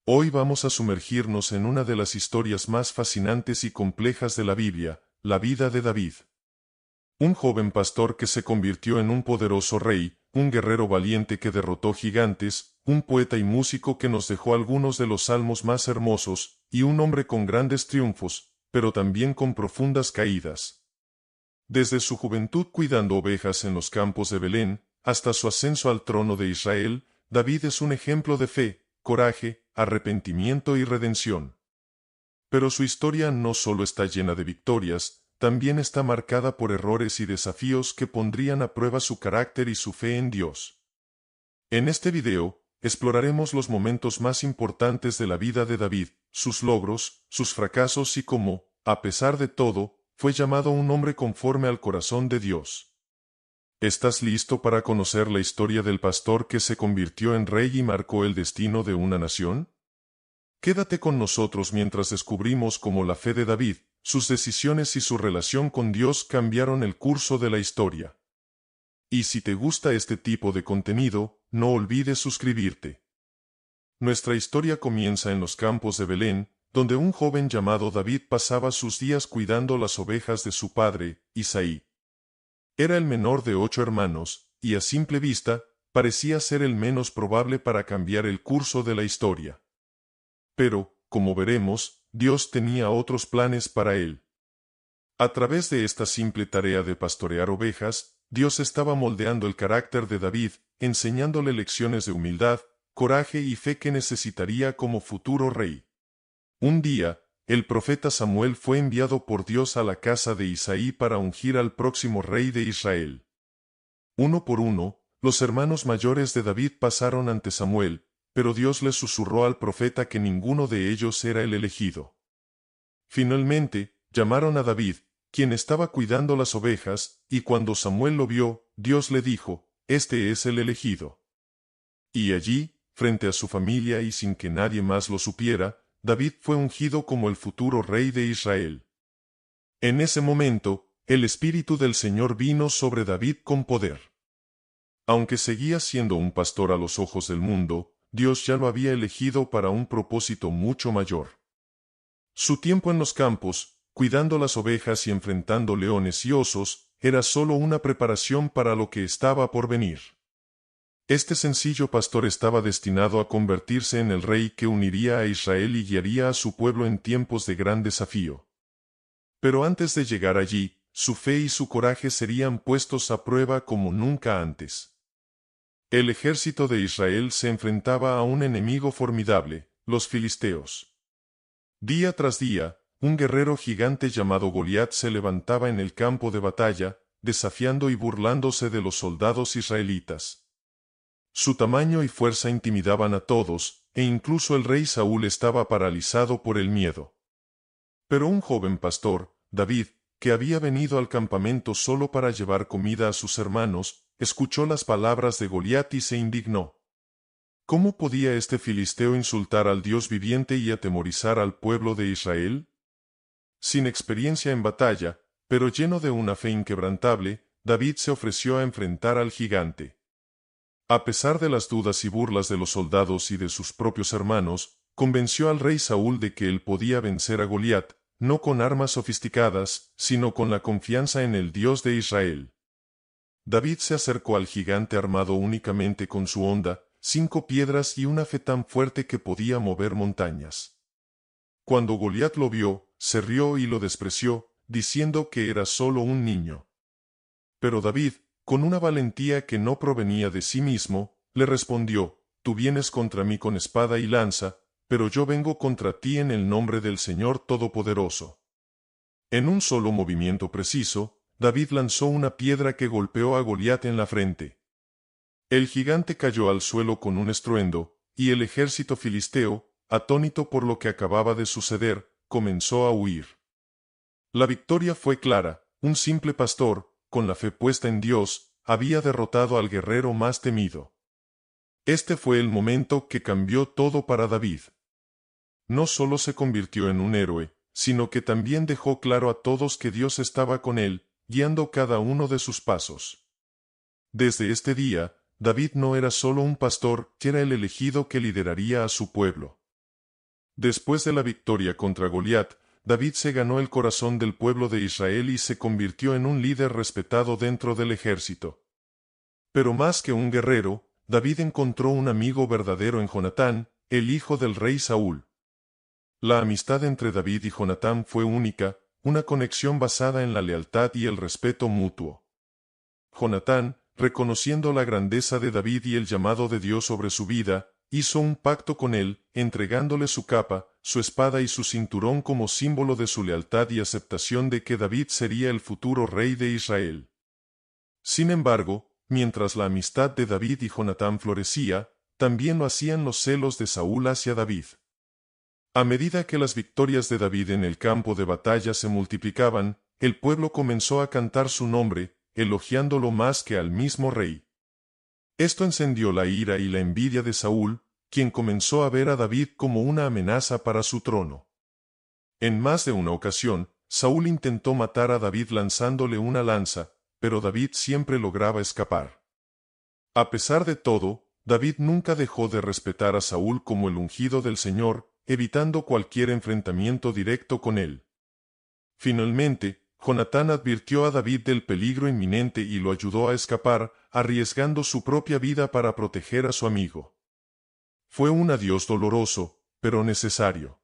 Hoy vamos a sumergirnos en una de las historias más fascinantes y complejas de la Biblia, la vida de David. Un joven pastor que se convirtió en un poderoso rey, un guerrero valiente que derrotó gigantes, un poeta y músico que nos dejó algunos de los salmos más hermosos, y un hombre con grandes triunfos, pero también con profundas caídas. Desde su juventud cuidando ovejas en los campos de Belén, hasta su ascenso al trono de Israel, David es un ejemplo de fe, coraje, arrepentimiento y redención. Pero su historia no solo está llena de victorias, también está marcada por errores y desafíos que pondrían a prueba su carácter y su fe en Dios. En este video, exploraremos los momentos más importantes de la vida de David, sus logros, sus fracasos y cómo, a pesar de todo, fue llamado un hombre conforme al corazón de Dios. ¿Estás listo para conocer la historia del pastor que se convirtió en rey y marcó el destino de una nación? Quédate con nosotros mientras descubrimos cómo la fe de David, sus decisiones y su relación con Dios cambiaron el curso de la historia. Y si te gusta este tipo de contenido, no olvides suscribirte. Nuestra historia comienza en los campos de Belén, donde un joven llamado David pasaba sus días cuidando las ovejas de su padre, Isaí. Era el menor de 8 hermanos, y a simple vista, parecía ser el menos probable para cambiar el curso de la historia. Pero, como veremos, Dios tenía otros planes para él. A través de esta simple tarea de pastorear ovejas, Dios estaba moldeando el carácter de David, enseñándole lecciones de humildad, coraje y fe que necesitaría como futuro rey. Un día, el profeta Samuel fue enviado por Dios a la casa de Isaí para ungir al próximo rey de Israel. Uno por uno, los hermanos mayores de David pasaron ante Samuel, pero Dios le susurró al profeta que ninguno de ellos era el elegido. Finalmente, llamaron a David, quien estaba cuidando las ovejas, y cuando Samuel lo vio, Dios le dijo, «Este es el elegido». Y allí, frente a su familia y sin que nadie más lo supiera, David fue ungido como el futuro rey de Israel. En ese momento, el Espíritu del Señor vino sobre David con poder. Aunque seguía siendo un pastor a los ojos del mundo, Dios ya lo había elegido para un propósito mucho mayor. Su tiempo en los campos, cuidando las ovejas y enfrentando leones y osos, era solo una preparación para lo que estaba por venir. Este sencillo pastor estaba destinado a convertirse en el rey que uniría a Israel y guiaría a su pueblo en tiempos de gran desafío. Pero antes de llegar allí, su fe y su coraje serían puestos a prueba como nunca antes. El ejército de Israel se enfrentaba a un enemigo formidable, los filisteos. Día tras día, un guerrero gigante llamado Goliat se levantaba en el campo de batalla, desafiando y burlándose de los soldados israelitas. Su tamaño y fuerza intimidaban a todos, e incluso el rey Saúl estaba paralizado por el miedo. Pero un joven pastor, David, que había venido al campamento solo para llevar comida a sus hermanos, escuchó las palabras de Goliat y se indignó. ¿Cómo podía este filisteo insultar al Dios viviente y atemorizar al pueblo de Israel? Sin experiencia en batalla, pero lleno de una fe inquebrantable, David se ofreció a enfrentar al gigante. A pesar de las dudas y burlas de los soldados y de sus propios hermanos, convenció al rey Saúl de que él podía vencer a Goliat, no con armas sofisticadas, sino con la confianza en el Dios de Israel. David se acercó al gigante armado únicamente con su honda, 5 piedras y una fe tan fuerte que podía mover montañas. Cuando Goliat lo vio, se rió y lo despreció, diciendo que era solo un niño. Pero David, con una valentía que no provenía de sí mismo, le respondió, «Tú vienes contra mí con espada y lanza, pero yo vengo contra ti en el nombre del Señor Todopoderoso». En un solo movimiento preciso, David lanzó una piedra que golpeó a Goliat en la frente. El gigante cayó al suelo con un estruendo, y el ejército filisteo, atónito por lo que acababa de suceder, comenzó a huir. La victoria fue clara, un simple pastor, con la fe puesta en Dios, había derrotado al guerrero más temido. Este fue el momento que cambió todo para David. No solo se convirtió en un héroe, sino que también dejó claro a todos que Dios estaba con él, guiando cada uno de sus pasos. Desde este día, David no era solo un pastor, era el elegido que lideraría a su pueblo. Después de la victoria contra Goliat, David se ganó el corazón del pueblo de Israel y se convirtió en un líder respetado dentro del ejército. Pero más que un guerrero, David encontró un amigo verdadero en Jonatán, el hijo del rey Saúl. La amistad entre David y Jonatán fue única, una conexión basada en la lealtad y el respeto mutuo. Jonatán, reconociendo la grandeza de David y el llamado de Dios sobre su vida, hizo un pacto con él, entregándole su capa, su espada y su cinturón como símbolo de su lealtad y aceptación de que David sería el futuro rey de Israel. Sin embargo, mientras la amistad de David y Jonatán florecía, también lo hacían los celos de Saúl hacia David. A medida que las victorias de David en el campo de batalla se multiplicaban, el pueblo comenzó a cantar su nombre, elogiándolo más que al mismo rey. Esto encendió la ira y la envidia de Saúl, quien comenzó a ver a David como una amenaza para su trono. En más de una ocasión, Saúl intentó matar a David lanzándole una lanza, pero David siempre lograba escapar. A pesar de todo, David nunca dejó de respetar a Saúl como el ungido del Señor, evitando cualquier enfrentamiento directo con él. Finalmente, Jonatán advirtió a David del peligro inminente y lo ayudó a escapar, arriesgando su propia vida para proteger a su amigo. Fue un adiós doloroso, pero necesario.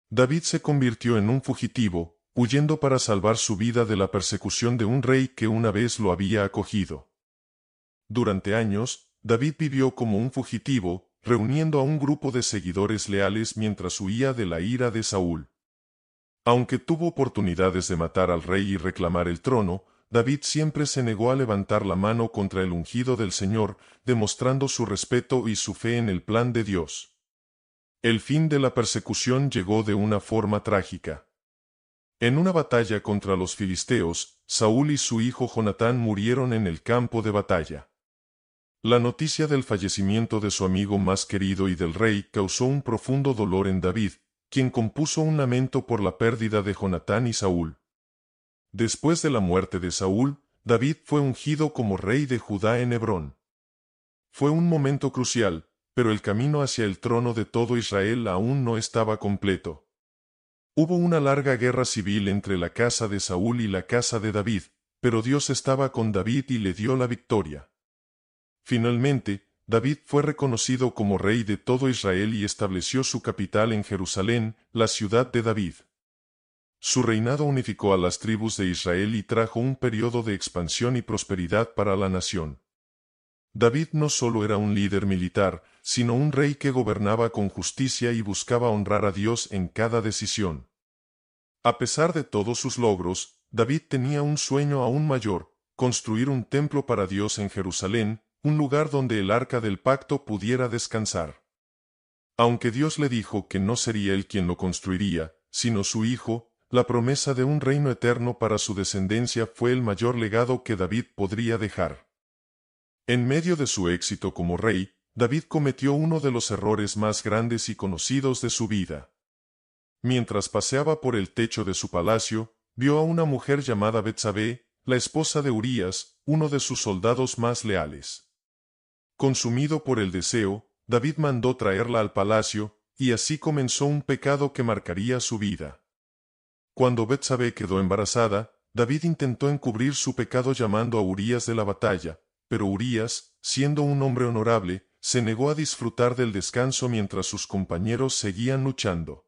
David se convirtió en un fugitivo, huyendo para salvar su vida de la persecución de un rey que una vez lo había acogido. Durante años, David vivió como un fugitivo, reuniendo a un grupo de seguidores leales mientras huía de la ira de Saúl. Aunque tuvo oportunidades de matar al rey y reclamar el trono, David siempre se negó a levantar la mano contra el ungido del Señor, demostrando su respeto y su fe en el plan de Dios. El fin de la persecución llegó de una forma trágica. En una batalla contra los filisteos, Saúl y su hijo Jonatán murieron en el campo de batalla. La noticia del fallecimiento de su amigo más querido y del rey causó un profundo dolor en David, quien compuso un lamento por la pérdida de Jonatán y Saúl. Después de la muerte de Saúl, David fue ungido como rey de Judá en Hebrón. Fue un momento crucial, pero el camino hacia el trono de todo Israel aún no estaba completo. Hubo una larga guerra civil entre la casa de Saúl y la casa de David, pero Dios estaba con David y le dio la victoria. Finalmente, David fue reconocido como rey de todo Israel y estableció su capital en Jerusalén, la ciudad de David. Su reinado unificó a las tribus de Israel y trajo un periodo de expansión y prosperidad para la nación. David no solo era un líder militar, sino un rey que gobernaba con justicia y buscaba honrar a Dios en cada decisión. A pesar de todos sus logros, David tenía un sueño aún mayor: construir un templo para Dios en Jerusalén, un lugar donde el arca del pacto pudiera descansar. Aunque Dios le dijo que no sería él quien lo construiría, sino su hijo, la promesa de un reino eterno para su descendencia fue el mayor legado que David podría dejar. En medio de su éxito como rey, David cometió uno de los errores más grandes y conocidos de su vida. Mientras paseaba por el techo de su palacio, vio a una mujer llamada Betsabé, la esposa de Urías, uno de sus soldados más leales. Consumido por el deseo, David mandó traerla al palacio, y así comenzó un pecado que marcaría su vida. Cuando Betsabé quedó embarazada, David intentó encubrir su pecado llamando a Urías de la batalla, pero Urías, siendo un hombre honorable, se negó a disfrutar del descanso mientras sus compañeros seguían luchando.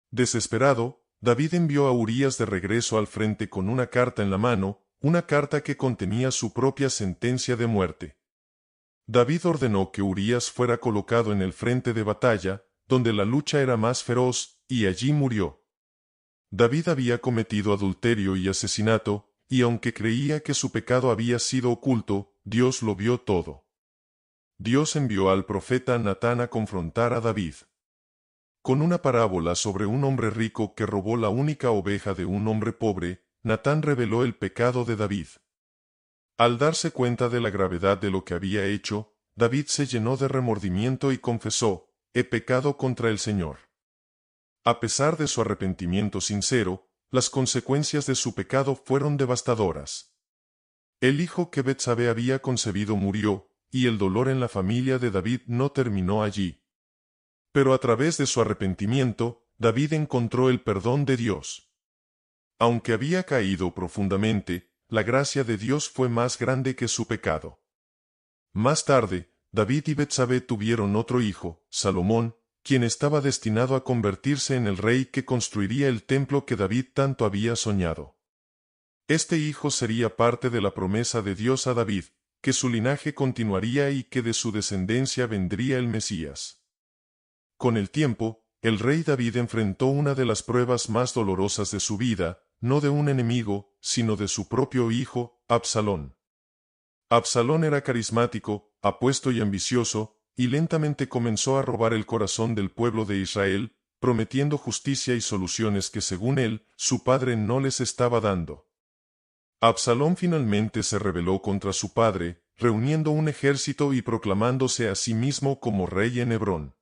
Desesperado, David envió a Urías de regreso al frente con una carta en la mano, una carta que contenía su propia sentencia de muerte. David ordenó que Urías fuera colocado en el frente de batalla, donde la lucha era más feroz, y allí murió. David había cometido adulterio y asesinato, y aunque creía que su pecado había sido oculto, Dios lo vio todo. Dios envió al profeta Natán a confrontar a David. Con una parábola sobre un hombre rico que robó la única oveja de un hombre pobre, Natán reveló el pecado de David. Al darse cuenta de la gravedad de lo que había hecho, David se llenó de remordimiento y confesó: «He pecado contra el Señor». A pesar de su arrepentimiento sincero, las consecuencias de su pecado fueron devastadoras. El hijo que Betsabé había concebido murió, y el dolor en la familia de David no terminó allí. Pero a través de su arrepentimiento, David encontró el perdón de Dios. Aunque había caído profundamente, la gracia de Dios fue más grande que su pecado. Más tarde, David y Betsabé tuvieron otro hijo, Salomón, quien estaba destinado a convertirse en el rey que construiría el templo que David tanto había soñado. Este hijo sería parte de la promesa de Dios a David, que su linaje continuaría y que de su descendencia vendría el Mesías. Con el tiempo, el rey David enfrentó una de las pruebas más dolorosas de su vida, no de un enemigo, sino de su propio hijo, Absalón. Absalón era carismático, apuesto y ambicioso, y lentamente comenzó a robar el corazón del pueblo de Israel, prometiendo justicia y soluciones que según él, su padre no les estaba dando. Absalón finalmente se rebeló contra su padre, reuniendo un ejército y proclamándose a sí mismo como rey en Hebrón.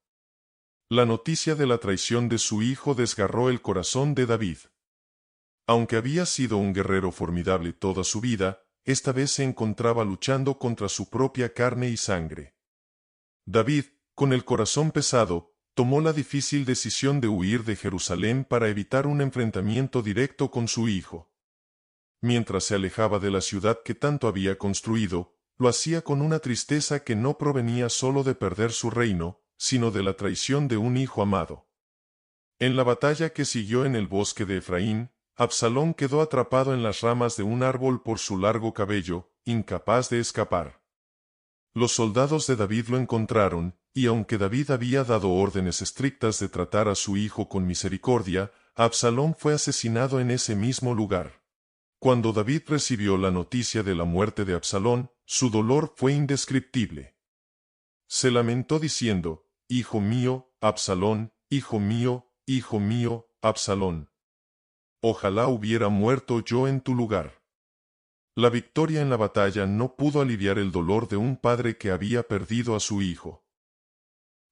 La noticia de la traición de su hijo desgarró el corazón de David. Aunque había sido un guerrero formidable toda su vida, esta vez se encontraba luchando contra su propia carne y sangre. David, con el corazón pesado, tomó la difícil decisión de huir de Jerusalén para evitar un enfrentamiento directo con su hijo. Mientras se alejaba de la ciudad que tanto había construido, lo hacía con una tristeza que no provenía solo de perder su reino, sino de la traición de un hijo amado. En la batalla que siguió en el bosque de Efraín, Absalón quedó atrapado en las ramas de un árbol por su largo cabello, incapaz de escapar. Los soldados de David lo encontraron, y aunque David había dado órdenes estrictas de tratar a su hijo con misericordia, Absalón fue asesinado en ese mismo lugar. Cuando David recibió la noticia de la muerte de Absalón, su dolor fue indescriptible. Se lamentó diciendo: «Hijo mío, Absalón, hijo mío, Absalón. Ojalá hubiera muerto yo en tu lugar». La victoria en la batalla no pudo aliviar el dolor de un padre que había perdido a su hijo.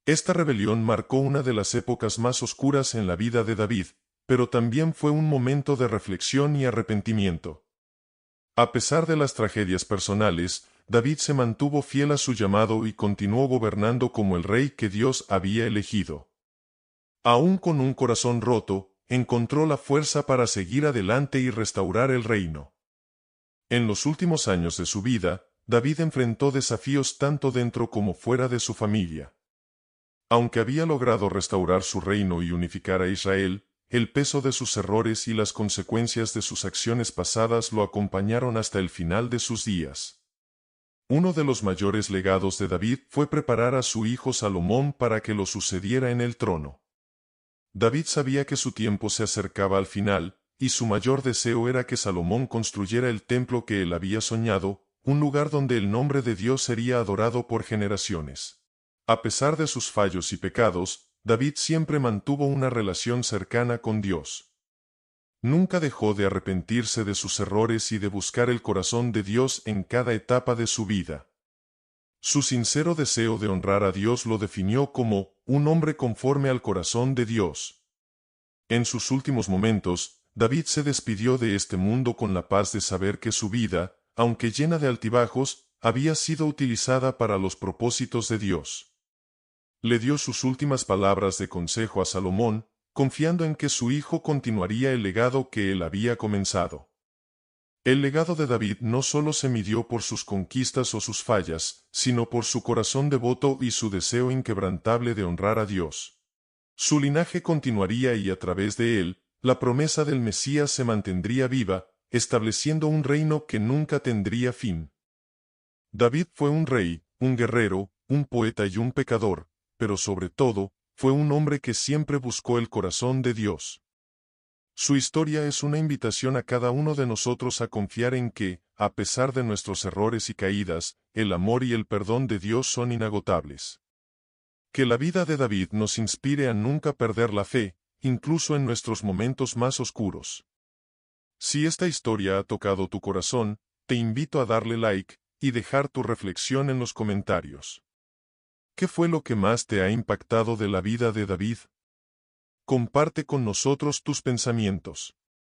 Esta rebelión marcó una de las épocas más oscuras en la vida de David, pero también fue un momento de reflexión y arrepentimiento. A pesar de las tragedias personales, David se mantuvo fiel a su llamado y continuó gobernando como el rey que Dios había elegido. Aún con un corazón roto, encontró la fuerza para seguir adelante y restaurar el reino. En los últimos años de su vida, David enfrentó desafíos tanto dentro como fuera de su familia. Aunque había logrado restaurar su reino y unificar a Israel, el peso de sus errores y las consecuencias de sus acciones pasadas lo acompañaron hasta el final de sus días. Uno de los mayores legados de David fue preparar a su hijo Salomón para que lo sucediera en el trono. David sabía que su tiempo se acercaba al final, y su mayor deseo era que Salomón construyera el templo que él había soñado, un lugar donde el nombre de Dios sería adorado por generaciones. A pesar de sus fallos y pecados, David siempre mantuvo una relación cercana con Dios. Nunca dejó de arrepentirse de sus errores y de buscar el corazón de Dios en cada etapa de su vida. Su sincero deseo de honrar a Dios lo definió como un hombre conforme al corazón de Dios. En sus últimos momentos, David se despidió de este mundo con la paz de saber que su vida, aunque llena de altibajos, había sido utilizada para los propósitos de Dios. Le dio sus últimas palabras de consejo a Salomón, confiando en que su hijo continuaría el legado que él había comenzado. El legado de David no solo se midió por sus conquistas o sus fallas, sino por su corazón devoto y su deseo inquebrantable de honrar a Dios. Su linaje continuaría y a través de él, la promesa del Mesías se mantendría viva, estableciendo un reino que nunca tendría fin. David fue un rey, un guerrero, un poeta y un pecador, pero sobre todo, fue un hombre que siempre buscó el corazón de Dios. Su historia es una invitación a cada uno de nosotros a confiar en que, a pesar de nuestros errores y caídas, el amor y el perdón de Dios son inagotables. Que la vida de David nos inspire a nunca perder la fe, incluso en nuestros momentos más oscuros. Si esta historia ha tocado tu corazón, te invito a darle like y dejar tu reflexión en los comentarios. ¿Qué fue lo que más te ha impactado de la vida de David? Comparte con nosotros tus pensamientos.